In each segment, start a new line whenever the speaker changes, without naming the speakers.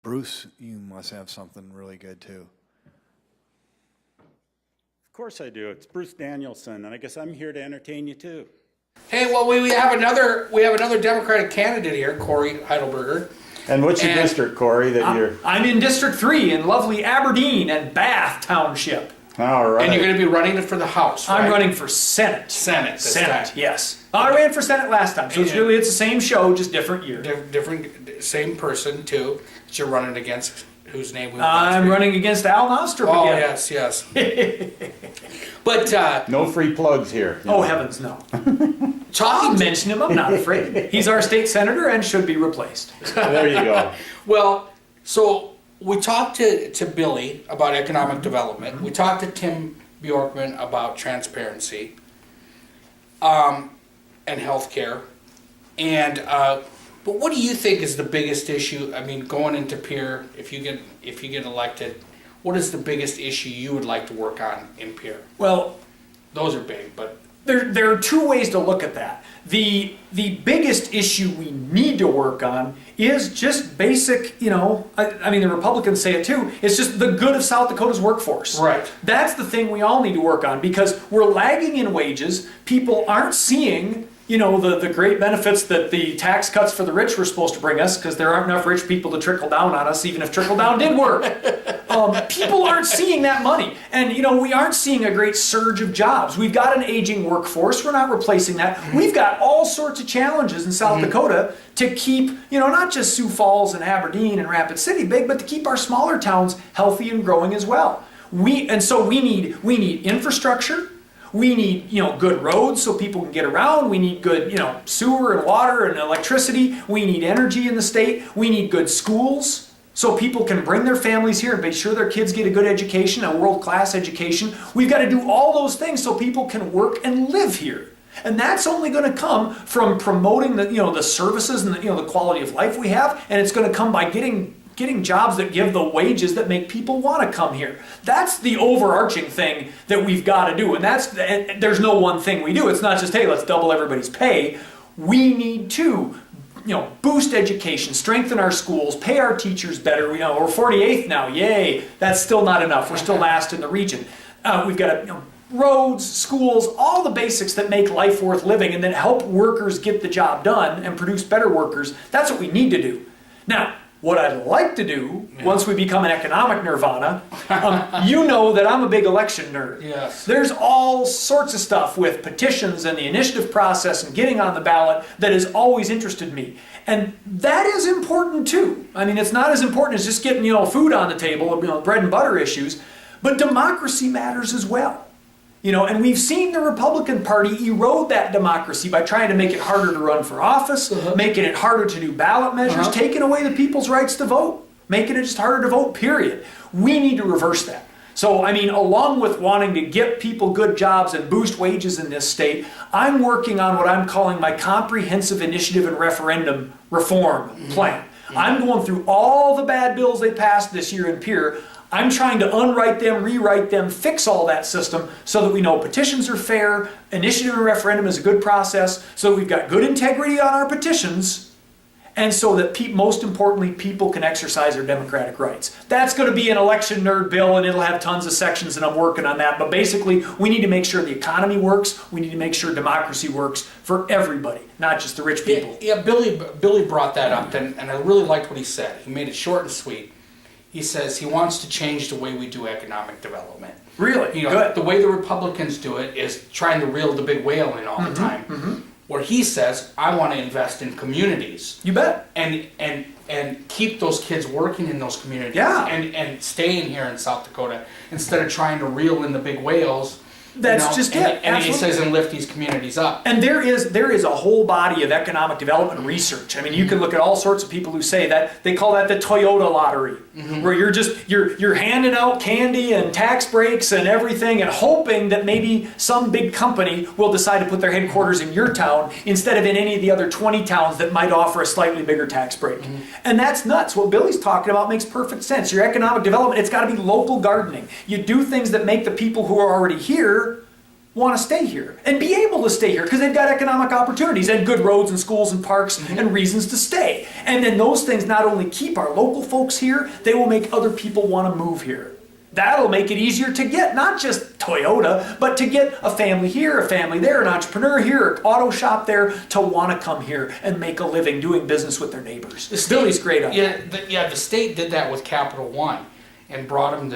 Bruce, you must have something really good too.
Of course I do. It's Bruce Danielson, and I guess I'm here to entertain you too.
Hey, well, we have another Democratic candidate here, Cory Heidelberger.
And what's your district, Cory, that you're...
I'm in District 3 in lovely Aberdeen and Bath Township.
All right.
And you're going to be running for the House, right?
I'm running for Senate.
Senate this time.
Yes. I ran for Senate last time, so it's the same show, just different year.
Different, same person, too, that you're running against, whose name we
I'm running against Al Nostrup
Oh,
again.
yes. But...
no free plugs here.
Oh, heavens, no. I'll mention him, I'm not afraid. He's our state senator and should be replaced.
There you go.
Well, so we talked to Billy about economic development. We talked to Tim Bjorkman about transparency and healthcare. And but what do you think is the biggest issue? I mean, going into Pierre, if you get elected, what is the biggest issue you would like to work on in Pierre?
Well,
those are big, but
there are two ways to look at that. The biggest issue we need to work on is just basic, I mean, the Republicans say it too, it's just the good of South Dakota's workforce.
Right.
That's the thing we all need to work on because we're lagging in wages. People aren't seeing, the great benefits that the tax cuts for the rich were supposed to bring us because there aren't enough rich people to trickle down on us, even if trickle down did work. People aren't seeing that money. And, we aren't seeing a great surge of jobs. We've got an aging workforce. We're not replacing that. We've got all sorts of challenges in South Dakota to keep, not just Sioux Falls and Aberdeen and Rapid City big, but to keep our smaller towns healthy and growing as well. So we need infrastructure. We need, good roads so people can get around. We need good, sewer and water and electricity. We need energy in the state. We need good schools so people can bring their families here and make sure their kids get a good education, a world-class education. We've got to do all those things so people can work and live here. And that's only going to come from promoting the services and the quality of life we have. And it's going to come by getting jobs that give the wages that make people want to come here. That's the overarching thing that we've got to do. And there's no one thing we do. It's not just, hey, let's double everybody's pay. We need to, boost education, strengthen our schools, pay our teachers better. We're 48th now. Yay. That's still not enough. We're still last in the region. We've got roads, schools, all the basics that make life worth living and that help workers get the job done and produce better workers. That's what we need to do. Now, what I'd like to do, once we become an economic nirvana, that I'm a big election nerd.
Yes.
There's all sorts of stuff with petitions and the initiative process and getting on the ballot that has always interested me. And that is important too. I mean, it's not as important as just getting, food on the table, bread and butter issues, but democracy matters as well. And we've seen the Republican Party erode that democracy by trying to make it harder to run for office, making it harder to do ballot measures, taking away the people's rights to vote, making it just harder to vote, period. We need to reverse that. So, along with wanting to get people good jobs and boost wages in this state, I'm working on what I'm calling my comprehensive initiative and referendum reform plan. I'm going through all the bad bills they passed this year in Pierre. I'm trying to unwrite them, rewrite them, fix all that system so that we know petitions are fair, initiative and referendum is a good process, so that we've got good integrity on our petitions, and so that most importantly, people can exercise their democratic rights. That's going to be an election nerd bill, and it'll have tons of sections, and I'm working on that. But basically, we need to make sure the economy works. We need to make sure democracy works for everybody, not just the rich people.
Yeah, Billy brought that up, and I really liked what he said. He made it short and sweet. He says he wants to change the way we do economic development.
Really?
Good. The way the Republicans do it is trying to reel the big whale in all the time. Where he says, I want to invest in communities.
You bet.
And keep those kids working in those communities.
Yeah.
And staying here in South Dakota instead of trying to reel in the big whales.
That's just it.
And he says, and lift these communities up.
And there is a whole body of economic development research. You can look at all sorts of people who say that. They call that the Toyota lottery, where you're handing out candy and tax breaks and everything and hoping that maybe some big company will decide to put their headquarters in your town instead of in any of the other 20 towns that might offer a slightly bigger tax break. And that's nuts. What Billy's talking about makes perfect sense. Your economic development, it's got to be local gardening. You do things that make the people who are already here want to stay here and be able to stay here because they've got economic opportunities and good roads and schools and parks and reasons to stay. And then those things not only keep our local folks here, they will make other people want to move here. That'll make it easier to get not just Toyota, but to get a family here, a family there, an entrepreneur here, an auto shop there to want to come here and make a living doing business with their neighbors. Billy's great on that.
Yeah, the state did that with Capital One and brought them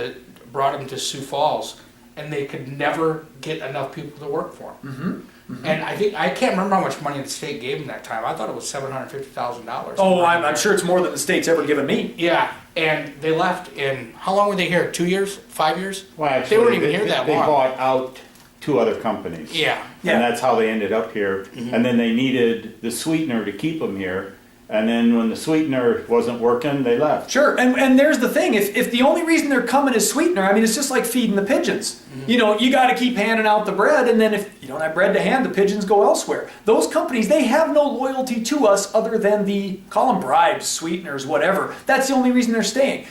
to Sioux Falls, and they could never get enough people to work for them. And I can't remember how much money the state gave them that time. I thought it was $750,000.
Oh, I'm sure it's more than the state's ever given me.
Yeah, and they left in, how long were they here? 2 years? 5 years?
Well, actually,
they weren't even here that
they
long.
bought out 2 other companies.
Yeah.
And that's how they ended up here. And then they needed the sweetener to keep them here. And then when the sweetener wasn't working, they left.
Sure, and there's the thing, if the only reason they're coming is sweetener, I mean, it's just like feeding the pigeons. You know, you got to keep handing out the bread, and then if you don't have bread to hand, the pigeons go elsewhere. Those companies, they have no loyalty to us other than call them bribes, sweeteners, whatever. That's the only reason they're staying.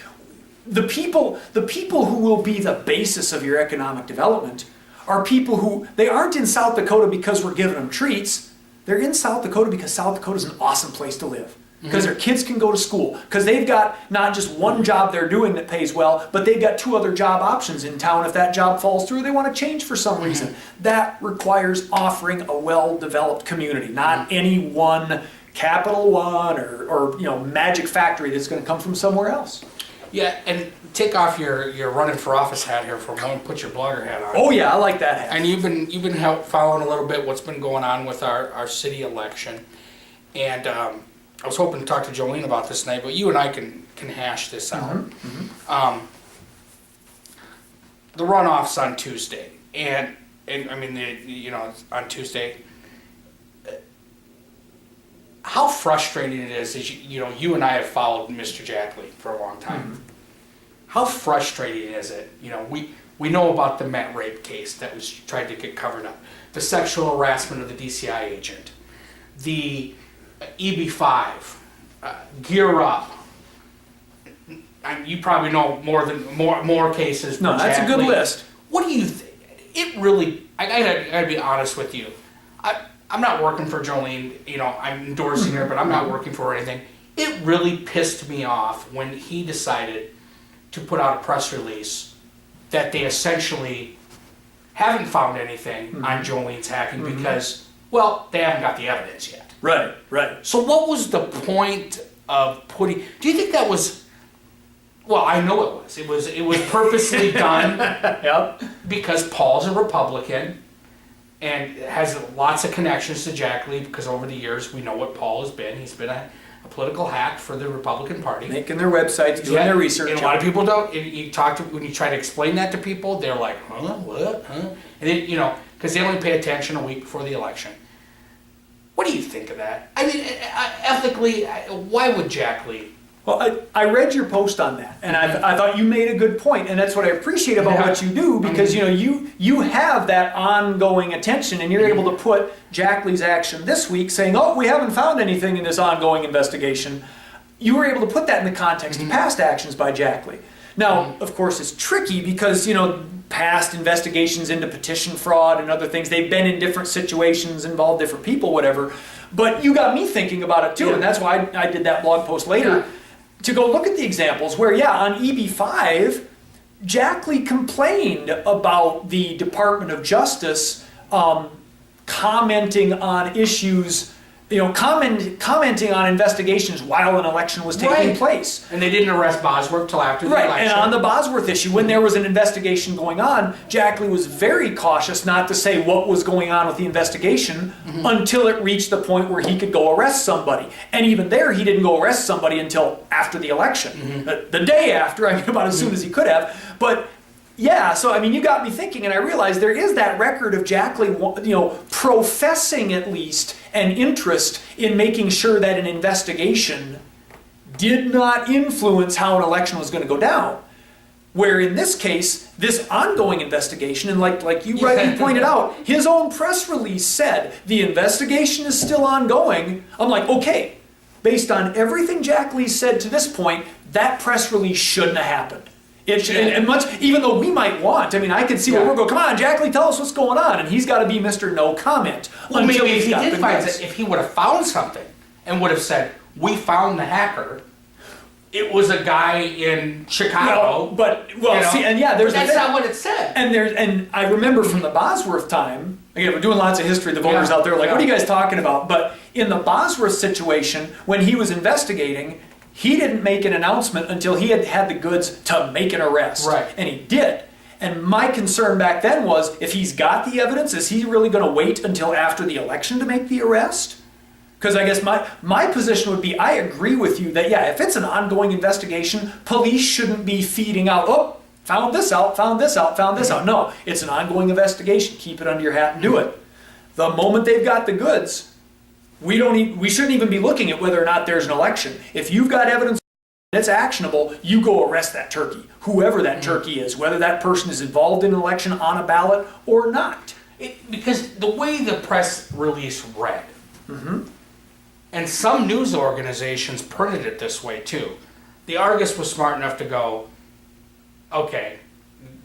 The people who will be the basis of your economic development are people who, they aren't in South Dakota because we're giving them treats. They're in South Dakota because South Dakota is an awesome place to live. Because their kids can go to school. Because they've got not just one job they're doing that pays well, but they've got 2 other job options in town. If that job falls through, they want to change for some reason. That requires offering a well-developed community, not any one Capital One or magic factory that's going to come from somewhere else.
Yeah, and take off your running for office hat here for a moment. Put your blogger hat on.
Oh yeah, I like that hat.
And you've been following a little bit what's been going on with our city election, and I was hoping to talk to Jolene about this tonight, but you and I can hash this out. The runoff's on Tuesday, and I mean it's on Tuesday. How frustrating it is you and I have followed Mr. Jackley for a long time. How frustrating is it? We know about the Met rape case that was tried to get covered up, the sexual harassment of the DCI agent, the EB5, Gear Up. You probably know more cases.
No, that's a good list.
What do you think? It really, I gotta be honest with you. I'm not working for Jolene, I'm endorsing her, but I'm not working for her or anything. It really pissed me off when he decided to put out a press release that they essentially haven't found anything on Jolene's hacking because, well, they haven't got the evidence yet.
Right.
So what was the point of do you think that was, well, I know it was. It was purposely done
Yep.
because Paul's a Republican and has lots of connections to Jackley because over the years we know what Paul has been. He's been a political hack for the Republican Party.
Making their websites, doing their research.
And a lot of people don't. When you try to explain that to people, they're like, huh, what, huh? And then, because they only pay attention a week before the election. What do you think of that? I mean, ethically, why would Jackley?
Well, I read your post on that, and I thought you made a good point, and that's what I appreciate about what you do, because you have that ongoing attention, and you're able to put Jackley's action this week, saying, "Oh, we haven't found anything in this ongoing investigation." You were able to put that in the context of past actions by Jackley. Now, of course, it's tricky because past investigations into petition fraud and other things, they've been in different situations, involved different people, whatever. But you got me thinking about it too, and that's why I did that blog post later. Yeah. To go look at the examples where, on EB5, Jackley complained about the Department of Justice commenting on issues, commenting on investigations while an election was taking place.
And they didn't arrest Bosworth till after the election.
And on the Bosworth issue, when there was an investigation going on, Jackley was very cautious not to say what was going on with the investigation until it reached the point where he could go arrest somebody. And even there, he didn't go arrest somebody until after the election. The day after, about as soon as he could have. But so you got me thinking, and I realized there is that record of Jackley, professing at least an interest in making sure that an investigation did not influence how an election was going to go down. Where in this case, this ongoing investigation, and like you rightly pointed out, his own press release said the investigation is still ongoing. I'm like, okay, based on everything Jackley said to this point, that press release shouldn't have happened. And much, even though we might want, I mean, I could see where we're going, come on, Jack Lee, tell us what's going on. And he's got to be Mr. No comment.
Well, maybe
until
if
he's
he
got
did
the
find
goods.
it, if he would have found something and would have said, we found the hacker, it was a guy in Chicago.
There's
that's not what it said.
And I remember from the Bosworth time, again, we're doing lots of history, the voters out there are like, what are you guys talking about? But in the Bosworth situation, when he was investigating, he didn't make an announcement until he had the goods to make an arrest.
Right.
And he did. And my concern back then was, if he's got the evidence, is he really going to wait until after the election to make the arrest? Because I guess my position would be, I agree with you that, if it's an ongoing investigation, police shouldn't be feeding out, oh, found this out, found this out, found this out. No, it's an ongoing investigation. Keep it under your hat and do it. The moment they've got the goods, we shouldn't even be looking at whether or not there's an election. If you've got evidence and it's actionable, you go arrest that turkey, whoever that turkey is, whether that person is involved in an election on a ballot or not.
Because the way the press release read, and some news organizations printed it this way too. The Argus was smart enough to go, okay,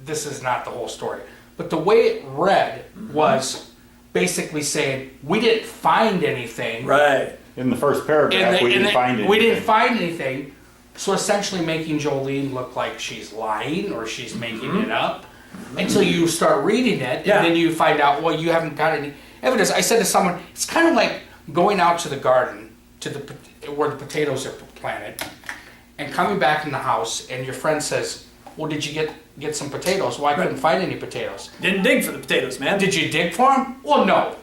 this is not the whole story. But the way it read was basically saying, we didn't find anything.
Right.
In the first paragraph, we didn't find anything.
We didn't find anything. So essentially making Jolene look like she's lying or she's making it up until you start reading it, and then you find out, well, you haven't got any evidence. I said to someone, it's kind of like going out to the garden, where the potatoes are planted, and coming back in the house, and your friend says, well, did you get some potatoes? Well, I couldn't find any potatoes.
Didn't dig for the potatoes, man.
Did you dig for them? Well, no.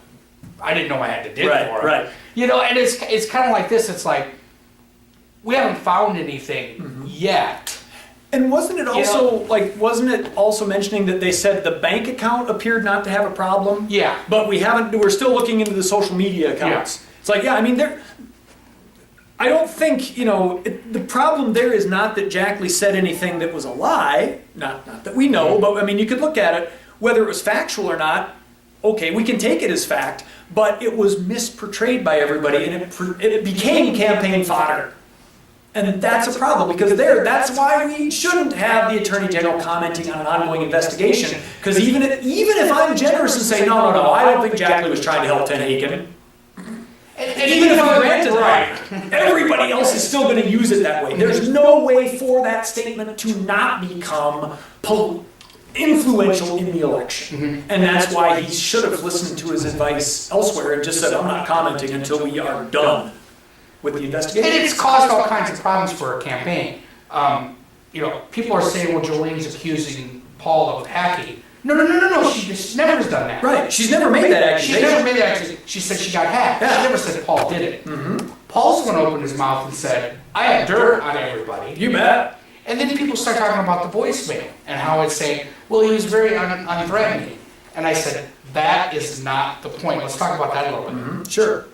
I didn't know I had to dig for them.
Right.
And it's kind of like this. It's like, we haven't found anything yet.
And wasn't it also mentioning that they said the bank account appeared not to have a problem?
Yeah.
But we're still looking into the social media accounts.
Yeah.
It's like, I don't think, the problem there is not that Jack Lee said anything that was a lie, not that we know, but I mean, you could look at it, whether it was factual or not, okay, we can take it as fact, but it was misportrayed by everybody and it became campaign fodder. And that's a problem, because that's why we shouldn't have the Attorney General commenting on an ongoing investigation. Because even if I'm generous and say, no, I don't think Jack Lee was trying to help Ten Haken, and even if I'm granted that, everybody else is still going to use it that way. There's no way for that statement to not become influential in the election. And that's why he should have listened to his advice elsewhere and just said, I'm not commenting until we are done with the investigation.
And it's caused all kinds of problems for a campaign. People are saying, well, Jolene's accusing Paul of hacking. No, she just never has done that.
Right, she's never made that accusation.
She's never made that accusation. She said she got hacked.
Yeah.
She never said Paul did it. Paul's the one opened his mouth and said, I have dirt on everybody.
You bet.
And then people start talking about the voicemail and how it's saying, well, he was very unthreatening. And I said, that is not the point. Let's talk about that a little bit.
Sure.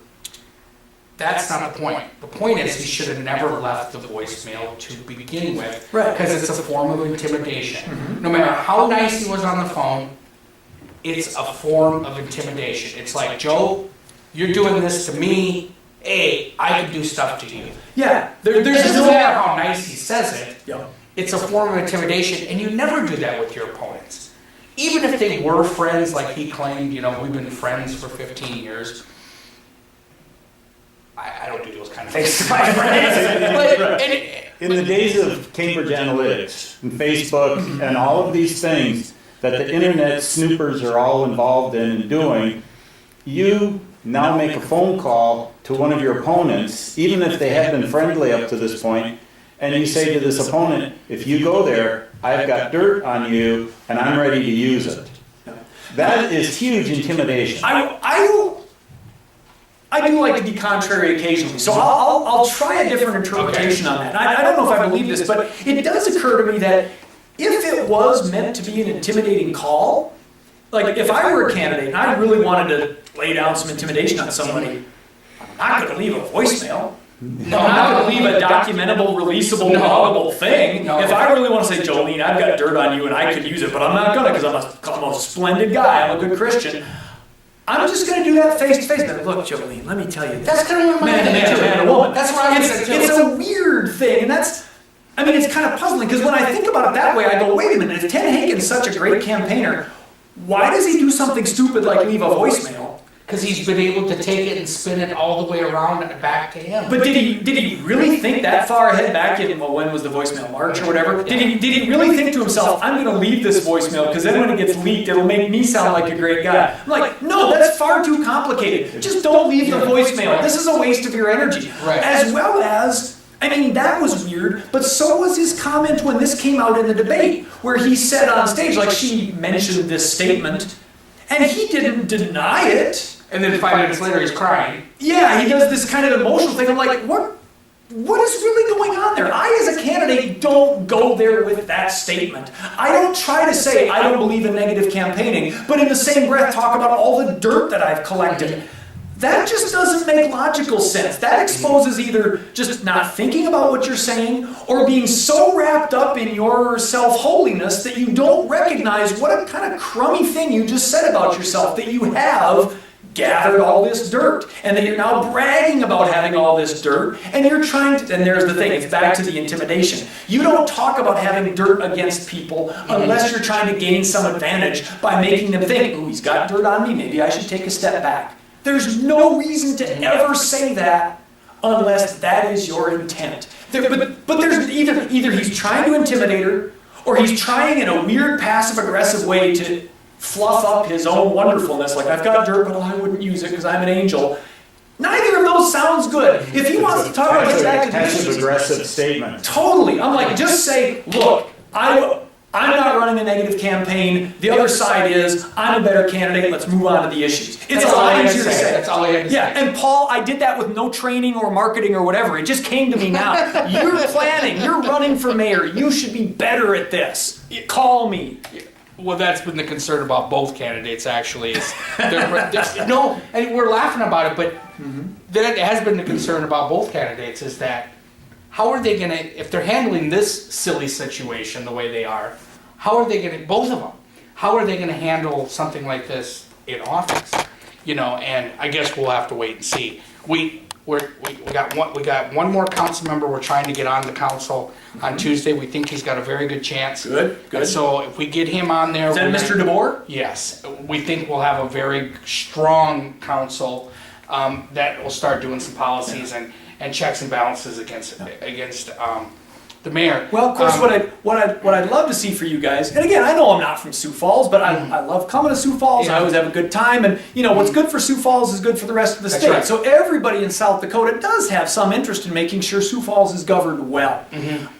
That's not the point. The point is he should have never left the voicemail to begin with,
Right.
because it's a form of intimidation. No matter how nice he was on the phone, it's a form of intimidation. It's like, Joe, you're doing this to me. A, I could do stuff to you.
Yeah,
It doesn't matter how nice he says it.
Yeah.
It's a form of intimidation, and you never do that with your opponents. Even if they were friends, like he claimed, we've been friends for 15 years. I don't do those kind of things to my friends.
In the days of Cambridge Analytics and Facebook and all of these things that the internet snoopers are all involved in and doing, you now make a phone call to one of your opponents, even if they have been friendly up to this point, and you say to this opponent, if you go there, I've got dirt on you and I'm ready to use it. That is huge intimidation.
I do like to be contrary occasionally, so I'll try a different interpretation on that. I don't know if I believe this, but it does occur to me that if it was meant to be an intimidating call, like if I were a candidate and I really wanted to lay down some intimidation on somebody, I'm not going to leave a voicemail. I'm not going to leave a documentable, releasable, loggable thing. If I really want to say, Jolene, I've got dirt on you and I could use it, but I'm not going to because I'm a splendid guy, I'm a good Christian. I'm just going to do that face to face. Look, Jolene, let me tell you.
That's kind of what
man to woman.
That's what I was
It's a weird thing, and that's I mean, it's kind of puzzling, because when I think about it that way, I go, wait a minute, if Ted Hagen's such a great campaigner, why does he do something stupid like leave a voicemail?
Because he's been able to take it and spin it all the way around and back to him.
But did he really think that far ahead back in, well, when was the voicemail, March or whatever? Did he really think to himself, I'm going to leave this voicemail because then when it gets leaked, it'll make me sound like a great guy? I'm like, no, that's far too complicated. Just don't leave the voicemail. This is a waste of your energy.
Right.
As well as, I mean, that was weird, but so was his comment when this came out in the debate, where he said on stage, like, she mentioned this statement, and he didn't deny it.
And then 5 minutes later, he's crying.
Yeah, he does this kind of emotional thing. I'm like, what is really going on there? I, as a candidate, don't go there with that statement. I don't try to say I don't believe in negative campaigning, but in the same breath talk about all the dirt that I've collected. That just doesn't make logical sense. That exposes either just not thinking about what you're saying or being so wrapped up in your self-holiness that you don't recognize what a kind of crummy thing you just said about yourself, that you have gathered all this dirt, and that you're now bragging about having all this dirt, and you're trying to, and there's the thing, it's back to the intimidation. You don't talk about having dirt against people unless you're trying to gain some advantage by making them think, ooh, he's got dirt on me, maybe I should take a step back. There's no reason to ever say that unless that is your intent. But there's either he's trying to intimidate her, or he's trying in a weird passive-aggressive way to fluff up his own wonderfulness, like, I've got dirt, but I wouldn't use it because I'm an angel. Neither of those sounds good. If he wants to talk about his
passive-aggressive statement.
Totally. I'm like, just say, look, I'm not running a negative campaign. The other side is, I'm a better candidate. Let's move on to the issues. It's a lot easier to say.
That's all I had to say.
Yeah, and Paul, I did that with no training or marketing or whatever. It just came to me now. You're planning. You're running for mayor. You should be better at this. Call me.
Well, that's been the concern about both candidates, actually. No, and we're laughing about it, but that has been the concern about both candidates, is that how are they going to, if they're handling this silly situation the way they are, how are they going to, both of them, how are they going to handle something like this in office? You know, and I guess we'll have to wait and see. We got one more council member we're trying to get on the council on Tuesday. We think he's got a very good chance.
Good.
And so if we get him on there,
Is that Mr. DeBoer?
Yes, we think we'll have a very strong council that will start doing some policies and checks and balances against the mayor.
Well, of course, what I'd love to see for you guys, and again, I know I'm not from Sioux Falls, but I love coming to Sioux Falls.
Yeah.
I always have a good time, and you know what's good for Sioux Falls is good for the rest of the
That's
state.
right.
So everybody in South Dakota does have some interest in making sure Sioux Falls is governed well.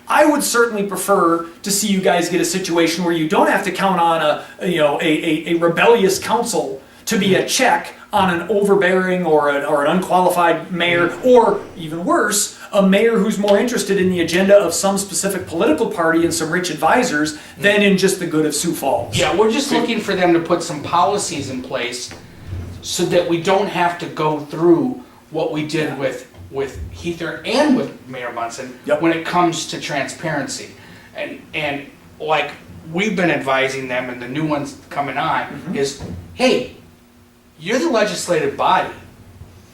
I would certainly prefer to see you guys get a situation where you don't have to count on a rebellious council to be a check on an overbearing or an unqualified mayor, or even worse, a mayor who's more interested in the agenda of some specific political party and some rich advisors than in just the good of Sioux Falls.
Yeah, we're just looking for them to put some policies in place so that we don't have to go through what we did with Heather and with Mayor Munson when it comes to transparency. And like we've been advising them, and the new ones coming on, is, hey, you're the legislative body,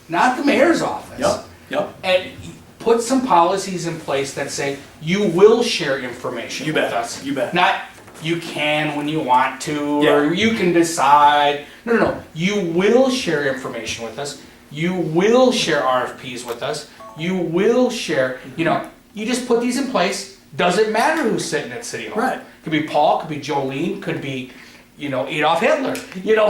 not the mayor's office.
Yep.
And put some policies in place that say you will share information
You
with
bet.
us.
You bet.
Not you can when you want to,
Yeah.
or you can decide. No. You will share information with us. You will share RFPs with us. You will share, you just put these in place. Doesn't matter who's sitting at City Hall.
Right.
Could be Paul, could be Jolene, could be, Adolf Hitler,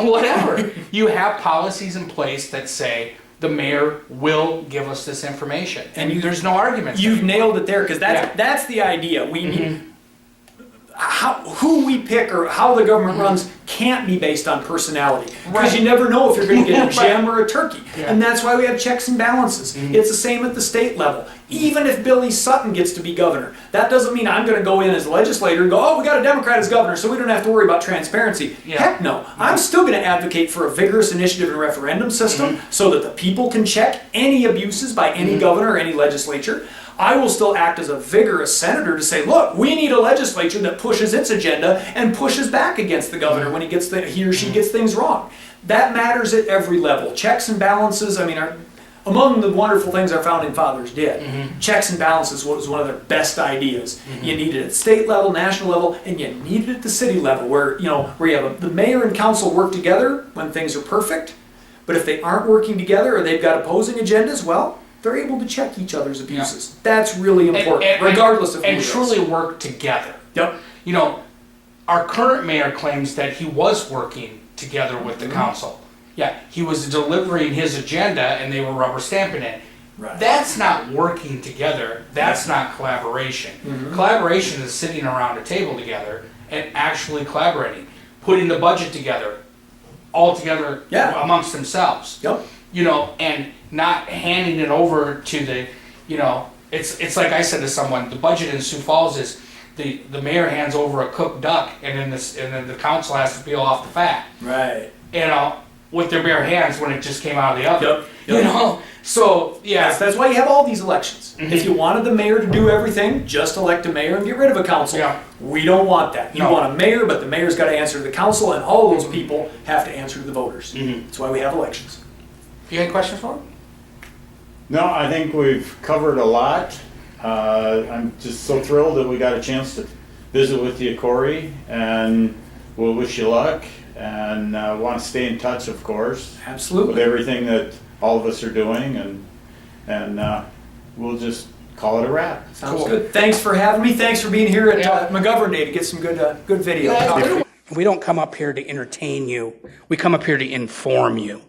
whatever. You have policies in place that say the mayor will give us this information. And there's no argument.
You've nailed it there, because that's the idea. We need who we pick or how the government runs can't be based on personality, because you never know if you're going to get a gem or a turkey. And that's why we have checks and balances. It's the same at the state level. Even if Billy Sutton gets to be governor, that doesn't mean I'm going to go in as a legislator and go, oh, we got a Democrat as governor, so we don't have to worry about transparency. Heck no. I'm still going to advocate for a vigorous initiative and referendum system so that the people can check any abuses by any governor or any legislature. I will still act as a vigorous senator to say, look, we need a legislature that pushes its agenda and pushes back against the governor when he or she gets things wrong. That matters at every level. Checks and balances, Among the wonderful things our founding fathers did, checks and balances was one of their best ideas. You need it at state level, national level, and you need it at the city level, where you have the mayor and council work together when things are perfect. But if they aren't working together or they've got opposing agendas, well, they're able to check each other's abuses. That's really important, regardless of who it
and
is.
truly work together.
Yep.
You know, our current mayor claims that he was working together with the council. Yeah, he was delivering his agenda and they were rubber stamping it.
Right.
That's not working together. That's not collaboration. Collaboration is sitting around a table together and actually collaborating, putting the budget together, all together amongst themselves.
Yep.
You know, and not handing it over to the, it's like I said to someone, the budget in Sioux Falls is the mayor hands over a cooked duck and then the council has to peel off the fat.
Right.
With their bare hands when it just came out of the oven.
Yep.
So yeah.
That's why you have all these elections. If you wanted the mayor to do everything, just elect a mayor and get rid of a council.
Yeah.
We don't want that. You
No.
want a mayor, but the mayor's got to answer to the council, and all those people have to answer to the voters. That's why we have elections.
You got any questions for him?
No, I think we've covered a lot. I'm just so thrilled that we got a chance to visit with you, Cory, and we'll wish you luck, and want to stay in touch, of course, with
Absolutely.
everything that all of us are doing, and we'll just call it a wrap.
Sounds
Cool.
good. Thanks for having me. Thanks for being here at
Yeah.
McGovern Day to get some good video.
We don't come up here to entertain you. We come up here to inform you.